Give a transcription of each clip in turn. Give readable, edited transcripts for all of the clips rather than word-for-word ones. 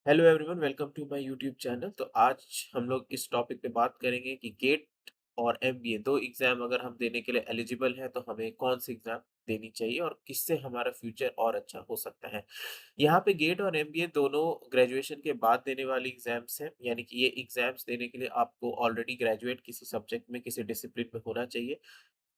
Hello everyone, welcome to my YouTube channel. तो आज हम लोग इस टॉपिक पे बात करेंगे कि गेट और एमबीए दो एग्जाम अगर हम देने के लिए एलिजिबल हैं तो हमें कौन सी एग्जाम देनी चाहिए और किससे हमारा फ्यूचर और अच्छा हो सकता है। यहाँ पे गेट और एमबीए दोनों ग्रेजुएशन के बाद देने वाली एग्जाम्स हैं, यानी कि ये एग्जाम्स देने के लिए आपको ऑलरेडी ग्रेजुएट किसी सब्जेक्ट में किसी डिसिप्लिन में होना चाहिए।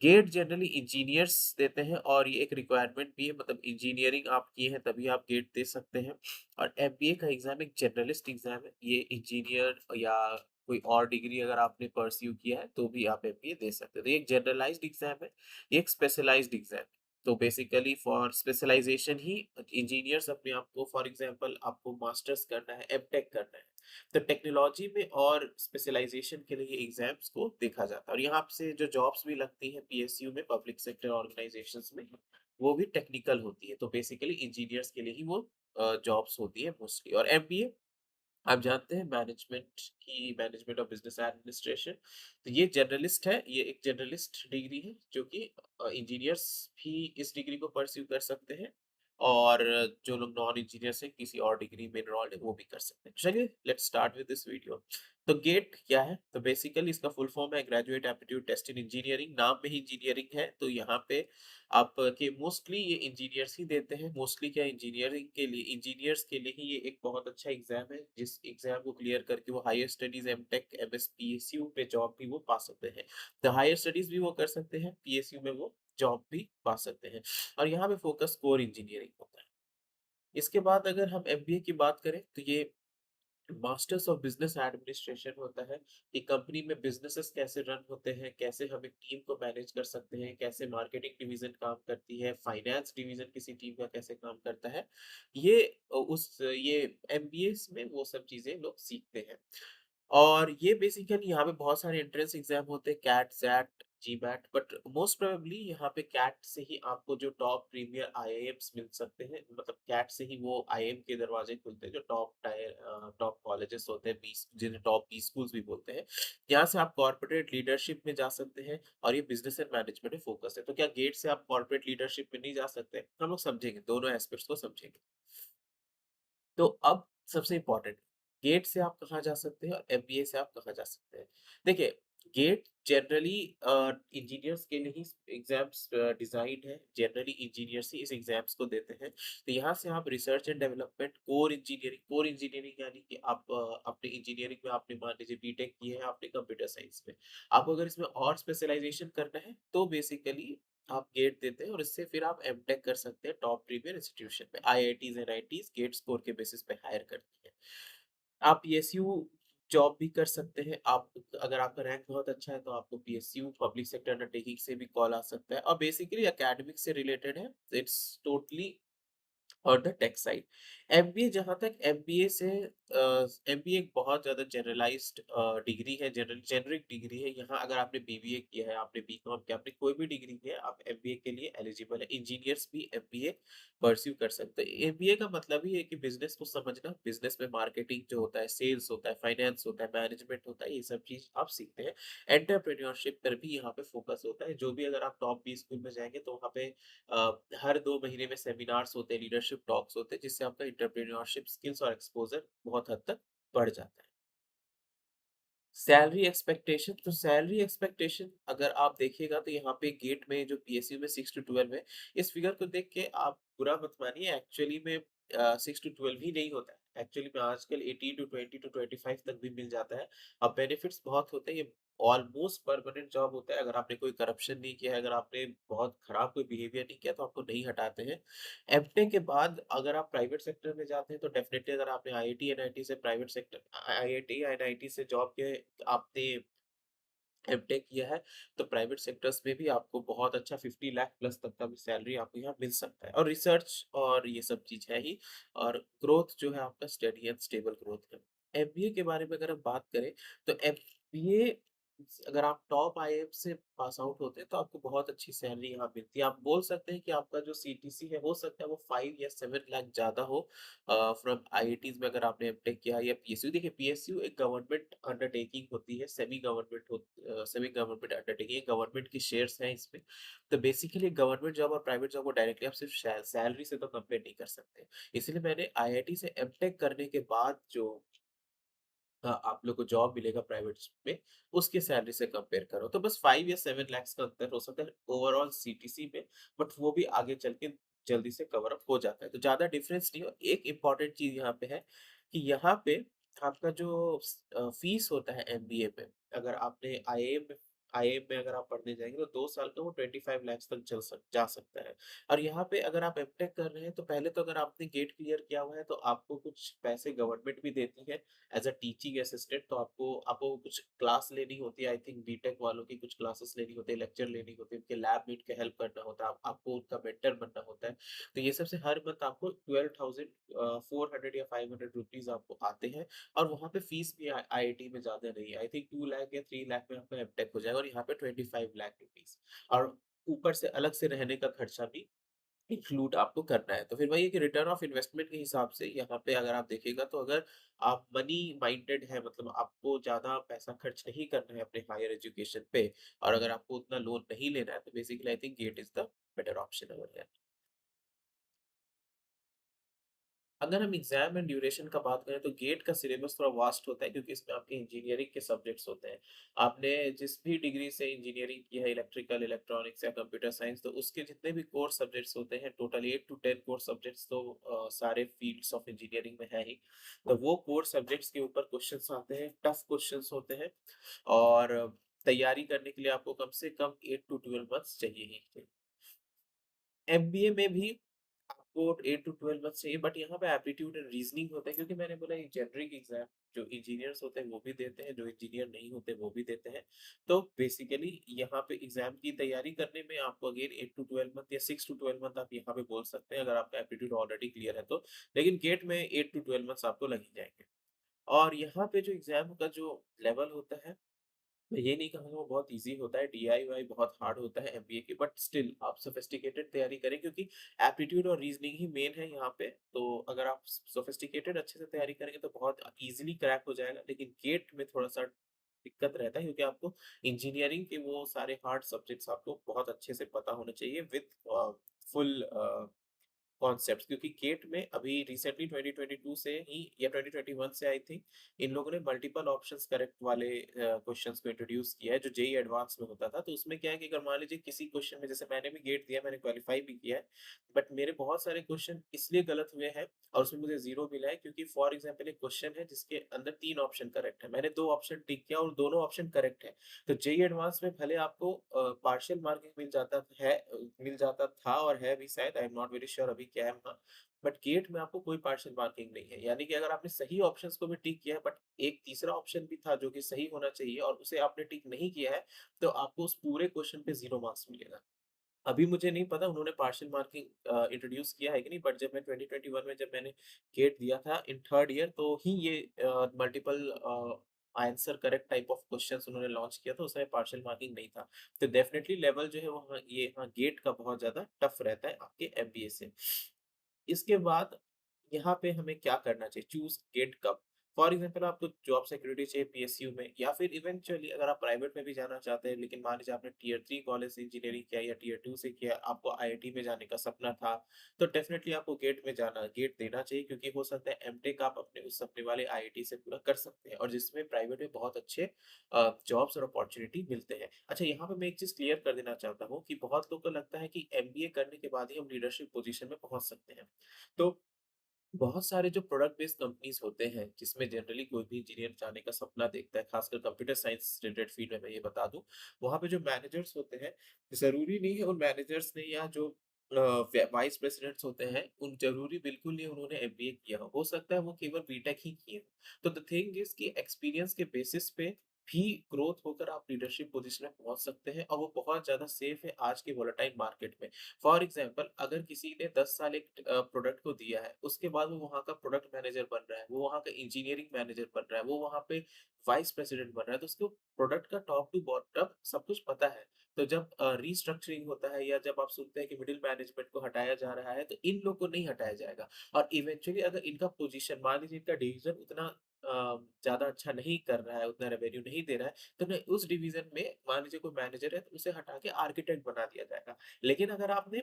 गेट जनरली इंजीनियर्स देते हैं और ये एक रिक्वायरमेंट भी है, मतलब इंजीनियरिंग आप किए हैं तभी आप गेट दे सकते हैं। और एमबीए का एग्जाम एक जनरलिस्ट एग्जाम है, ये इंजीनियर या कोई और डिग्री अगर आपने परस्यू किया है तो भी आप एमबीए दे सकते हैं। तो ये एक जनरलाइज्ड एग्जाम है, ये एक स्पेशलाइज्ड एग्जाम है। तो बेसिकली फॉर स्पेशलाइजेशन ही इंजीनियर्स अपने आप को, फॉर एग्जांपल आपको मास्टर्स करना है, एमटेक करना है, तो टेक्नोलॉजी में और स्पेशलाइजेशन के लिए एग्जाम्स को देखा जाता है। और यहाँ से जो जॉब्स भी लगती हैं पीएसयू में, पब्लिक सेक्टर ऑर्गेनाइजेशंस में, वो भी टेक्निकल होती है। तो बेसिकली इंजीनियर्स के लिए ही वो जॉब्स होती है मोस्टली। और एमबीए आप जानते हैं मैनेजमेंट ऑफ बिजनेस एडमिनिस्ट्रेशन। तो ये जनरलिस्ट है, ये एक जनरलिस्ट डिग्री है जो कि इंजीनियर्स भी इस डिग्री को परस्यू कर सकते हैं और जो लोग नॉन इंजीनियर्स हैं किसी और डिग्री में इनरोल्ड है वो भी कर सकते हैं। चलिए let's start with this video. तो गेट क्या है? तो बेसिकली इसका फुल फॉर्म है graduate aptitude test in engineering. नाम में ही इंजीनियरिंग है तो यहाँ पे आप के मोस्टली ये इंजीनियर्स ही देते हैं। मोस्टली क्या, इंजीनियरिंग के लिए, इंजीनियर्स के लिए ही ये एक बहुत अच्छा एग्जाम है, जिस एग्जाम को क्लियर करके वो higher studies MTech MS PSU पे जॉब भी वो पा सकते हैं। तो हायर स्टडीज भी वो कर सकते हैं, पीएसयू में वो जॉब भी पा सकते हैं। और यहाँ पे फोकस कोर इंजीनियरिंग होता है। इसके बाद अगर हम एमबीए की बात करें तो ये मास्टर्स ऑफ बिजनेस एडमिनिस्ट्रेशन होता है कि कंपनी में बिजनेसेस कैसे रन होते हैं, कैसे हम एक टीम को मैनेज कर सकते हैं, कैसे मार्केटिंग डिवीजन काम करती है, फाइनेंस डिवीजन किसी टीम का कैसे काम करता है। ये ये एमबीए में वो सब चीजें लोग सीखते हैं। और ये बेसिकली यहाँ पे बहुत सारे एंट्रेंस एग्जाम होते हैं, CAT XAT GMAT, but most probably यहाँ पे कैट से ही आपको जो टॉप प्रीमियर आईआईएम्स मिल सकते हैं, मतलब कैट से ही वो आईआईएम के दरवाजे खुलते हैं, जो टॉप कॉलेजेस होते हैं, बीस जिन्हें टॉप बी स्कूल्स भी बोलते हैं। यहाँ से आप कॉर्पोरेट लीडरशिप में जा सकते हैं और ये बिजनेस एंड मैनेजमेंट में फोकस है। तो क्या गेट से आप कॉर्पोरेट लीडरशिप में नहीं जा सकते? हम लोग समझेंगे, दोनों एस्पेक्ट्स को समझेंगे। तो अब सबसे इम्पोर्टेंट, गेट से आप कहाँ जा सकते हैं और एमबीए से आप कहाँ जा सकते हैं। देखिए, गेट जनरली इंजीनियर्स के लिए ही एग्जाम्स डिजाइन है, जनरली इंजीनियर्स ही इस एग्जाम्स को देते हैं। तो यहाँ से आप research and development, core engineering यानी कि आप अपने इंजीनियरिंग में आपने मान लीजिए बीटेक की है आपने कंप्यूटर साइंस में, आपको अगर इसमें और स्पेशलाइजेशन करना है तो बेसिकली आप गेट देते हैं और इससे फिर आप एमटेक कर सकते हैं टॉप प्रीमियर इंस्टीट्यूशन में। आईआईटीज एनआईटीज गेट स्कोर के बेसिस पे हायर करती है। आप पीएसयू जॉब भी कर सकते हैं। आप, अगर आपका रैंक बहुत अच्छा है तो आपको पीएसयू पब्लिक सेक्टर अंडरटेकिंग से भी कॉल आ सकता है और बेसिकली एकेडमिक से रिलेटेड है। इट्स टोटली और द टेक साइड। एमबीए, जहाँ तक एमबीए से एमबीए एक बहुत ज़्यादा जनरलाइज्ड डिग्री है, जेनरिक डिग्री है। यहाँ अगर आपने बीबीए किया है, आपने बीकॉम किया, आपने कोई भी डिग्री किया है, आप एमबीए के लिए एलिजिबल है। इंजीनियर्स भी एमबीए परस्यू कर सकते हैं। एमबीए का मतलब ही है कि बिजनेस को समझना, बिजनेस में मार्केटिंग जो होता है, सेल्स होता है, फाइनेंस होता है, मैनेजमेंट होता है, ये सब चीज़ आप सीखते हैं। एंटरप्रेन्योरशिप पर भी यहाँ पे फोकस होता है। जो भी, अगर आप टॉप बी स्कूल में जाएंगे तो वहाँ पे हर 2 महीने में सेमिनार्स होते हैं, लीडरशिप टॉक्स होते हैं, जिससे आपका एंटरप्रेन्योरशिप स्किल्स और एक्सपोज़र बहुत हद तक बढ़ जाता है। सैलरी एक्सपेक्टेशन, तो सैलरी एक्सपेक्टेशन अगर आप देखिएगा तो यहाँ पे गेट में जो पीएसयू में 6 टू 12 है, इस फिगर को देख के आप बुरा मत मानिए, एक्चुअली में 6 टू 12 ही नहीं होता है। एक्चुअली में आजकल 18 टू 20 टू 25 तक भी मिल जाता है। अब बेनिफिट्स बहुत होते हैं, ये ऑलमोस्ट परमानेंट जॉब होता है। अगर आपने कोई करप्शन नहीं किया है, अगर आपने बहुत खराब कोई बिहेवियर नहीं किया तो आपको नहीं हटाते हैं। एमटेक के बाद अगर आप प्राइवेट सेक्टर में जाते हैं तो डेफिनेटली, अगर आपने आईआईटी एनआईटी से प्राइवेट सेक्टर, आईआईटी एनआईटी से जॉब के आपने एमटेक किया है तो प्राइवेट सेक्टर्स में भी आपको बहुत अच्छा 50 लाख प्लस तक का भी सैलरी आपको यहाँ मिल सकता है। और रिसर्च और ये सब चीज है ही, और ग्रोथ जो है आपका स्टेडी एंड स्टेबल ग्रोथ है। एमबीए के बारे में अगर हम बात करें तो एमबीए अगर आप टॉप आईआईएम से पास आउट होते हैं तो आपको बहुत अच्छी सैलरी यहाँ मिलती है। आप बोल सकते हैं कि आपका जो सीटीसी है हो सकता है वो 5 या 7 लाख ज़्यादा हो फ्रॉम आईआईटीज़ में अगर आपने एमटेक किया या पीएसयू। देखिए पीएसयू एक गवर्नमेंट अंडरटेकिंग होती है, सेमी गवर्नमेंट अंडरटेकिंग, गवर्नमेंट की शेयर्स हैं इसमें। तो बेसिकली गवर्नमेंट जॉब और प्राइवेट जॉब को डायरेक्टली आप सिर्फ सैलरी से तो कंपेयर नहीं कर सकते। इसलिए मैंने आईआईटी से एमटेक करने के बाद जो आप लोग को जॉब मिलेगा प्राइवेट में, उसकी सैलरी से कंपेयर करो। तो बस 5 या 7 लैक्स का अंतर हो सकता है ओवरऑल सीटीसी में, बट वो भी आगे चल के जल्दी से कवर अप हो जाता है। तो ज़्यादा डिफरेंस नहीं हो। एक इम्पोर्टेंट चीज़ यहाँ पे है कि यहाँ पे आपका जो फीस होता है एमबीए में, अगर आपने आईआईएम में अगर आप पढ़ने जाएँगे तो 2 साल का वो 25 लैक्स तक जा सकता है। और यहाँ पे अगर आप एमटेक कर रहे हैं तो पहले तो अगर आपने गेट क्लियर किया हुआ है तो आपको कुछ पैसे गवर्नमेंट भी देती है एज़ अ टीचिंग असिस्टेंट। तो आपको कुछ क्लास लेनी होती है, आई थिंक बीटेक वालों की कुछ क्लासेस लेनी होती है, लेक्चर लेनी होती है, उनके लैब मेट के हेल्प करना होता है, आपको उनका मेंटर बनना होता है। तो ये सब से हर मंथ आपको 12,400 या 500 रुपीज़ आपको आते हैं। और वहाँ पे फीस भी आईआईटी में ज़्यादा नहीं है। आई थिंक 2 लाख या 3 लाख में आपका एमटेक हो जाएगा और यहाँ पे 25 लाख रुपीज़। और ऊपर से अलग से रहने का खर्चा भी इंक्लूड आपको करना है। तो फिर वही है कि रिटर्न ऑफ इन्वेस्टमेंट के हिसाब से यहाँ पे अगर आप देखिएगा तो अगर आप मनी माइंडेड है, मतलब आपको ज़्यादा पैसा खर्च नहीं करना है अपने हायर एजुकेशन पे और अगर आपको उतना लोन नहीं लेना है तो basically I think GATE is the better option over here. अगर हम एग्जाम एंड ड्यूरेशन का बात करें तो गेट का सिलेबस थोड़ा वास्ट होता है क्योंकि इसमें आपके इंजीनियरिंग के सब्जेक्ट्स होते हैं। आपने जिस भी डिग्री से इंजीनियरिंग की है, इलेक्ट्रिकल, इलेक्ट्रॉनिक्स या कंप्यूटर साइंस, तो उसके जितने भी कोर सब्जेक्ट्स होते हैं टोटल 8 टू 10 कोर सब्जेक्ट्स तो सारे फील्ड्स ऑफ इंजीनियरिंग में है ही। तो वो कोर सब्जेक्ट्स के ऊपर क्वेश्चंस आते हैं, टफ क्वेश्चंस होते हैं और तैयारी करने के लिए आपको कम से कम 8 टू 12 मंथ्स चाहिए ही चाहिए। एमबीए में भी आपको 8 टू 12 मंथ्स चाहिए, बट यहाँ पे एप्टीट्यूड एंड रीजनिंग होता है क्योंकि मैंने बोला ये जेनरिक एग्जाम जो इंजीनियर्स होते हैं वो भी देते हैं, जो इंजीनियर नहीं होते वो भी देते हैं। तो बेसिकली यहाँ पे एग्जाम की तैयारी करने में आपको अगेन 8 टू 12 मंथ या 6 टू 12 मंथ आप यहाँ पे बोल सकते हैं अगर आपका एप्टीट्यूड ऑलरेडी क्लियर है तो। लेकिन गेट में 8 टू 12 मंथ्स आपको लग ही जाएंगे। और यहाँ पे जो एग्जाम का जो लेवल होता है, मैं ये नहीं कहूँगा वो बहुत ईज़ी होता है, डीआईवाई बहुत हार्ड होता है एमबीए की, बट स्टिल आप सोफिस्टिकेटेड तैयारी करें क्योंकि एप्टीट्यूड और रीजनिंग ही मेन है यहाँ पे। तो अगर आप सोफिस्टिकेटेड अच्छे से तैयारी करेंगे तो बहुत ईज़िली क्रैक हो जाएगा। लेकिन गेट में थोड़ा-सा दिक्कत रहता है क्योंकि आपको इंजीनियरिंग के वो सारे हार्ड सब्जेक्ट्स आपको बहुत अच्छे से पता होने चाहिए विद फुल कॉन्सेप्ट्स, क्योंकि गेट में अभी रिसेंटली 2022 से ही या 2021 से आई थिंक इन लोगों ने मल्टीपल ऑप्शंस करेक्ट वाले क्वेश्चंस को इंट्रोड्यूस किया है जो जेई एडवांस में होता था। तो उसमें क्या है कि अगर मान लीजिए किसी क्वेश्चन में, जैसे मैंने भी गेट दिया, मैंने क्वालिफाई भी किया है, बट मेरे बहुत सारे क्वेश्चन इसलिए गलत हुए हैं और उसमें मुझे जीरो मिला है क्योंकि फॉर एग्जाम्पल एक क्वेश्चन है जिसके अंदर 3 ऑप्शन करेक्ट है, मैंने 2 ऑप्शन टिक किया और दोनों ऑप्शन करेक्ट है। तो जेई एडवांस में भले आपको पार्शियल मार्किंग मिल जाता था और है भी शायद, I am not very sure अभी क्या है वहाँ। बट गेट में आपको कोई पार्शियल मार्किंग नहीं है, यानी कि अगर आपने सही ऑप्शंस को भी टिक किया है बट एक तीसरा ऑप्शन भी था जो कि सही होना चाहिए और उसे आपने टिक नहीं किया है, तो आपको उस पूरे क्वेश्चन पे 0 मार्क्स मिलेगा। अभी मुझे नहीं पता उन्होंने पार्शियल मार्किंग इंट्रोड्यूस किया है कि नहीं, बट जब मैं 2021 में जब मैंने गेट दिया था इन 3rd ईयर तो ही ये multiple answer correct type of questions उन्होंने लॉन्च किया था, उसमें पार्शियल मार्किंग नहीं था। तो डेफिनिटली लेवल जो है वो हाँ गेट का बहुत ज़्यादा टफ रहता है आपके एमबीए से। इसके बाद यहाँ पे हमें क्या करना चाहिए? चूज़ गेट कब? फॉर एग्ज़ाम्पल आपको जॉब सिक्योरिटी चाहिए पीएसयू में या फिर इवेंचुअली अगर आप प्राइवेट में भी जाना चाहते हैं, लेकिन मान लीजिए आपने टियर 3 कॉलेज से इंजीनियरिंग किया या टियर 2 से किया, आपको आईआईटी में जाने का सपना था, तो डेफ़िनिटली आपको गेट देना चाहिए क्योंकि हो सकता है एमटेक आप अपने उस सपने वाले आईआईटी से पूरा कर सकते हैं और जिसमें प्राइवेट में बहुत अच्छे जॉब्स और अपॉर्च्युनिटी मिलते हैं। अच्छा, यहाँ पे मैं एक चीज़ क्लियर कर देना चाहता हूँ कि बहुत लोग को लगता है कि एमबीए करने के बाद ही हम लीडरशिप पोज़ीशन में पहुँच सकते हैं। तो बहुत सारे जो प्रोडक्ट बेस्ड कंपनीज़ होते हैं, जिसमें जनरली कोई भी इंजीनियर जाने का सपना देखता है, खासकर कंप्यूटर साइंस रिलेटेड फील्ड में मैं ये बता दूँ, वहाँ पे जो मैनेजर्स होते हैं, ज़रूरी नहीं है उन मैनेजर्स ने या जो वाइस प्रेसिडेंट्स होते हैं, उन ज़रूरी बिल्कुल नहीं उन्होंने एमबीए किया हो सकता है वो केवल बीटेक ही किए हों। तो द थिंग इज़ कि एक्सपीरियंस के बेसिस पे भी ग्रोथ होकर आप लीडरशिप पोजीशन में पहुँच सकते हैं और वो बहुत ज़्यादा सेफ है आज के वोलेटाइल मार्केट में। फॉर एग्ज़ाम्पल अगर किसी ने 10 साल एक प्रोडक्ट को दिया है, उसके बाद वो वहाँ का प्रोडक्ट मैनेजर बन रहा है, वो वहाँ का इंजीनियरिंग मैनेजर बन रहा है, वो वहाँ पे वाइस प्रेज़िडेंट बन रहा है, तो उसको प्रोडक्ट का टॉप टू बॉटम सब कुछ पता है। तो जब रीस्ट्रक्चरिंग होता है या जब आप सुनते हैं कि मिडल मैनेजमेंट को हटाया जा रहा है, तो इन लोग को नहीं हटाया जाएगा और इवेंचुअली अगर इनका पोज़ीशन मान लीजिए इनका डिवीज़न उतना ज़्यादा अच्छा नहीं कर रहा है, उतना रेवेन्यू नहीं दे रहा है, तो मैं उस डिवीज़न में मान लीजिए कोई मैनेजर है, तो उसे हटा के आर्किटेक्ट बना दिया जाएगा। लेकिन अगर आपने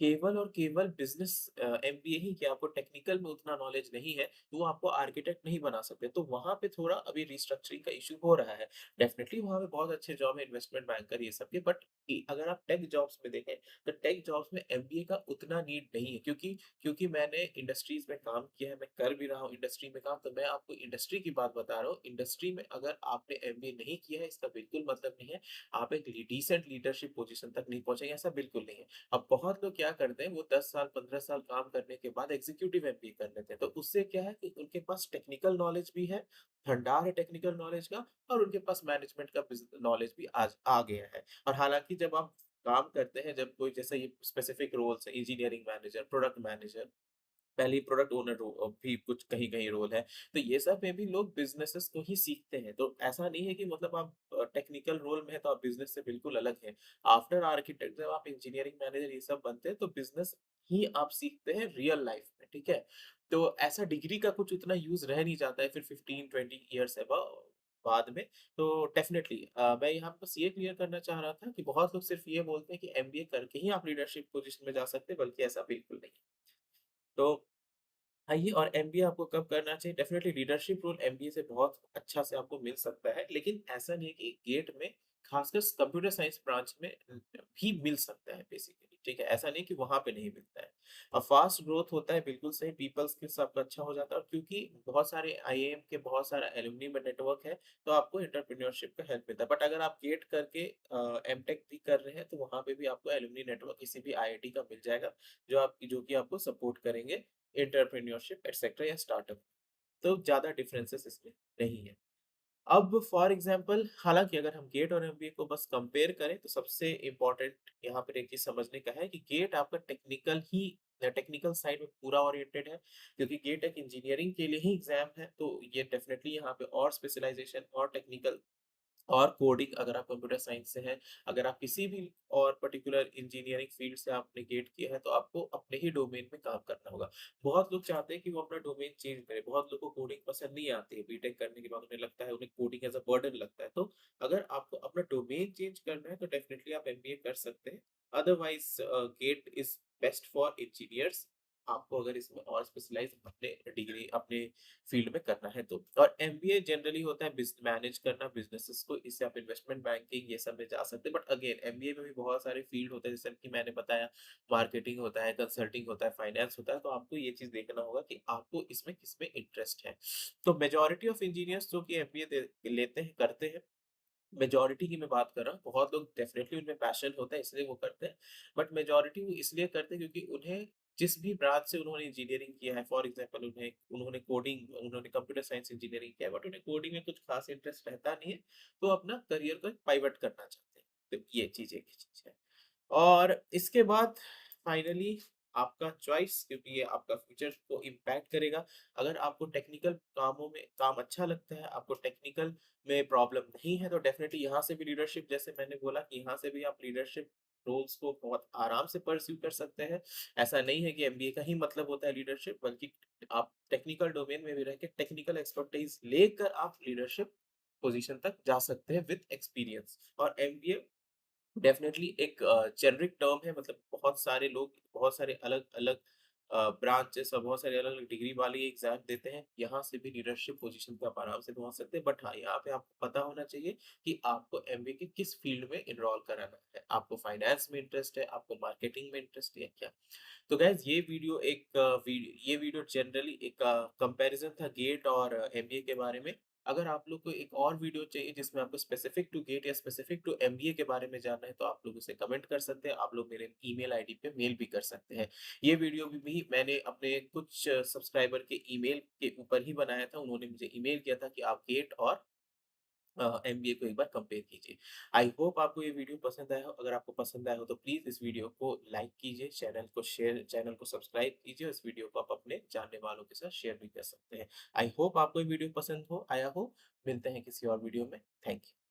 केवल और केवल बिज़नेस एमबीए ही किया, आपको टेक्निकल में उतना नॉलेज नहीं है, तो वो आपको आर्किटेक्ट नहीं बना सकते। तो वहाँ पे थोड़ा अभी रिस्ट्रक्चरिंग का इश्यू हो रहा है। डेफ़िनिटली वहाँ पे बहुत अच्छे जॉब है, इन्वेस्टमेंट बैंकर ये सब के, बट अगर आप टेक जॉब्स में देखें, तो टेक जॉब्स में एमबीए का उतना नीड नहीं है क्योंकि क्योंकि मैंने इंडस्ट्रीज़ में काम किया है, मैं कर भी रहा हूँ इंडस्ट्री में काम, तो मैं आपको इंडस्ट्री की बात बता रहा हूँ। इंडस्ट्री में अगर आपने एमबीए नहीं किया है, इसका बिल्कुल मतलब नहीं है, आप एक डिसेंट लीडरशिप पोज़ीशन तक नहीं पहुँचेंगे, ऐसा बिल्कुल नहीं है। अब बहुत लोग क्या करते हैं, वो 10 साल 15 साल काम करने के बाद एग्जीक्यूटिव एमबीए कर लेते हैं। तो उससे क्या है कि उनके पास टेक्निकल नॉलेज भी है, भंडार है टेक्निकल नॉलेज का और उनके पास मैनेजमेंट का नॉलेज भी आज आ गया है। और हालाँकि जब आप काम करते हैं, जब कोई जैसे ये स्पेसिफिक रोल्स है इंजीनियरिंग मैनेजर, प्रोडक्ट मैनेजर, पहले ही प्रोडक्ट ओनर भी कुछ कहीं-कहीं रोल है। तो ये सब में भी लोग बिज़नेसेस को ही सीखते हैं। तो ऐसा नहीं है कि मतलब आप टेक्निकल रोल में हैं तो आप बिज़नेस से बिल्कुल अलग हैं। आफ्टर आर्किटेक्ट जब आप इंजीनियरिंग मैनेजर ये सब बनते हैं तो बिज़नेस ही आप सीखते हैं रियल लाइफ़ में, ठीक है? तो ऐसा डिग्री का कुछ उतना यूज़ रह नहीं जाता है फिर 15-20 इयर्स बाद में। तो डेफ़िनिटली मैं यहाँ पे बस ये क्लियर करना चाह रहा था कि बहुत लोग सिर्फ़ ये बोलते हैं कि एमबीए करके ही आप लीडरशिप पोज़ीशन में जा सकते हैं, बल्कि ऐसा बिल्कुल नहीं है। तो आइए और एमबीए आपको कब करना चाहिए? डेफ़िनिटली लीडरशिप रोल एमबीए से बहुत अच्छा से आपको मिल सकता है, लेकिन ऐसा नहीं है कि गेट में खासकर कंप्यूटर साइंस ब्रांच में भी मिल सकता है बेसिकली, ठीक है? ऐसा नहीं कि वहाँ पे नहीं मिलता है। फास्ट ग्रोथ होता है, बिल्कुल सही, पीपल स्किल्स आपका अच्छा हो जाता है और क्योंकि बहुत सारे आईआईएम के बहुत सारा एलुमनी में नेटवर्क है, तो आपको एंटरप्रेन्योरशिप का हेल्प मिलता है। बट अगर आप गेट करके एमटेक भी कर रहे हैं, तो वहाँ पे भी आपको एलुमनी नेटवर्क किसी भी आईआईटी का मिल जाएगा, जो कि आपको सपोर्ट करेंगे एंटरप्रेन्योरशिप एटसेट्रा या स्टार्टअप। तो ज़्यादा डिफरेंसेस इसमें नहीं है। अब फॉर एग्ज़ाम्पल हालाँकि अगर हम गेट और एमबीए को बस कंपेयर करें तो सबसे इम्पोर्टेंट यहाँ पर एक चीज़ समझने का है कि गेट आपका टेक्निकल साइड में पूरा ओरिएंटेड है, क्योंकि गेट एक इंजीनियरिंग के लिए ही एग्ज़ाम है, तो ये डेफ़िनेटली यहाँ पे और स्पेशलाइज़ेशन और टेक्निकल और कोडिंग अगर आप कंप्यूटर साइंस से हैं, अगर आप किसी भी और पर्टिकुलर इंजीनियरिंग फील्ड से आपने गेट किया है, तो आपको अपने ही डोमेन में काम करना होगा। बहुत लोग चाहते हैं कि वो अपना डोमेन चेंज करें, बहुत लोगों को कोडिंग पसंद नहीं आती है, बीटेक करने के बाद उन्हें लगता है उन्हें कोडिंग एज़ अ बर्डन लगता है। तो अगर आपको अपना डोमेन चेंज करना है, तो डेफिनिटली आप एमबीए कर सकते हैं। Otherwise GATE is best for engineers, आपको अगर इसमें और स्पेशलाइज़ अपने डिग्री अपने फील्ड में करना है तो। और एमबीए जनरली होता है मैनेज करना बिज़नेसेस को, इससे आप इन्वेस्टमेंट बैंकिंग ये सब में जा सकते हैं। बट अगेन एमबीए में भी बहुत सारे फील्ड होते हैं, जैसे कि मैंने बताया मार्केटिंग होता है, कंसल्टिंग होता है, फाइनेंस होता है, तो आपको ये चीज़ देखना होगा कि आपको इसमें किसमें इंटरेस्ट है। तो मेजॉरिटी ऑफ इंजीनियर्स जो कि एमबीए लेते हैं, करते हैं, मेजॉरिटी की मैं बात कर रहा हूँ, बहुत लोग डेफ़िनेटली उनमें पैशन होता है इसलिए वो करते हैं, बट मेजॉरिटी वो इसलिए करते हैं क्योंकि उन्हें जिस भी ब्रांच से उन्होंने इंजीनियरिंग किया है, फॉर एग्ज़ाम्पल उन्होंने कंप्यूटर साइंस इंजीनियरिंग किया है, बट उन्हें कोडिंग में कुछ ख़ास इंटरेस्ट रहता नहीं है, तो अपना करियर को पाइवट करना चाहते हैं। तो ये चीज़ एक चीज़ है। और इसके बाद फाइनली आपका चॉइस, क्योंकि ये आपका फ्यूचर को इम्पैक्ट करेगा। अगर आपको टेक्निकल कामों में काम अच्छा लगता है, आपको टेक्निकल में प्रॉब्लम नहीं है, तो डेफ़िनेटली यहाँ से भी लीडरशिप, जैसे मैंने बोला कि यहाँ से भी आप लीडरशिप रोल्स को बहुत आराम से परस्यू कर सकते हैं। ऐसा नहीं है कि एमबीए का ही मतलब होता है लीडरशिप, बल्कि आप टेक्निकल डोमेन में भी रह के टेक्निकल एक्सपर्टाइज़ लेकर आप लीडरशिप पोज़ीशन तक जा सकते हैं विद एक्सपीरियंस। और एमबीए डेफ़िनेटली एक जेनेरिक टर्म है, मतलब बहुत सारे लोग बहुत सारे अलग-अलग ब्रांचेस और बहुत सारे अलग-अलग डिग्री वाले एग्ज़ाम देते हैं। यहाँ से भी लीडरशिप पोज़ीशन पे आप आराम से पहुँच सकते हैं। बट हाँ, यहाँ पे आपको पता होना चाहिए कि आपको एमबीए के किस फ़ील्ड में एनरोल कराना है। आपको फाइनेंस में इंटरेस्ट है, आपको मार्केटिंग में इंटरेस्ट है या क्या? तो गाइज़ ये वीडियो ये वीडियो जनरली एक कंपैरिज़न था गेट और एमबीए के बारे में। अगर आप लोग को एक और वीडियो चाहिए जिसमें आपको स्पेसिफिक टू गेट या स्पेसिफिक टू एमबीए के बारे में जानना है, तो आप लोग उसे कमेंट कर सकते हैं। आप लोग मेरे ईमेल आईडी पे मेल भी कर सकते हैं। ये वीडियो भी मैंने अपने कुछ सब्सक्राइबर के ईमेल के ऊपर ही बनाया था। उन्होंने मुझे ईमेल किया था कि आप गेट और एमबीए को एक बार कंपेयर कीजिए। आई होप आपको ये वीडियो पसंद आया हो। अगर आपको पसंद आया हो तो प्लीज़ इस वीडियो को लाइक कीजिए, चैनल को शेयर चैनल को सब्सक्राइब कीजिए और इस वीडियो को आप अपने जानने वालों के साथ शेयर भी कर सकते हैं। आई होप आपको ये वीडियो पसंद हो आया हो। मिलते हैं किसी और वीडियो में। Thank you.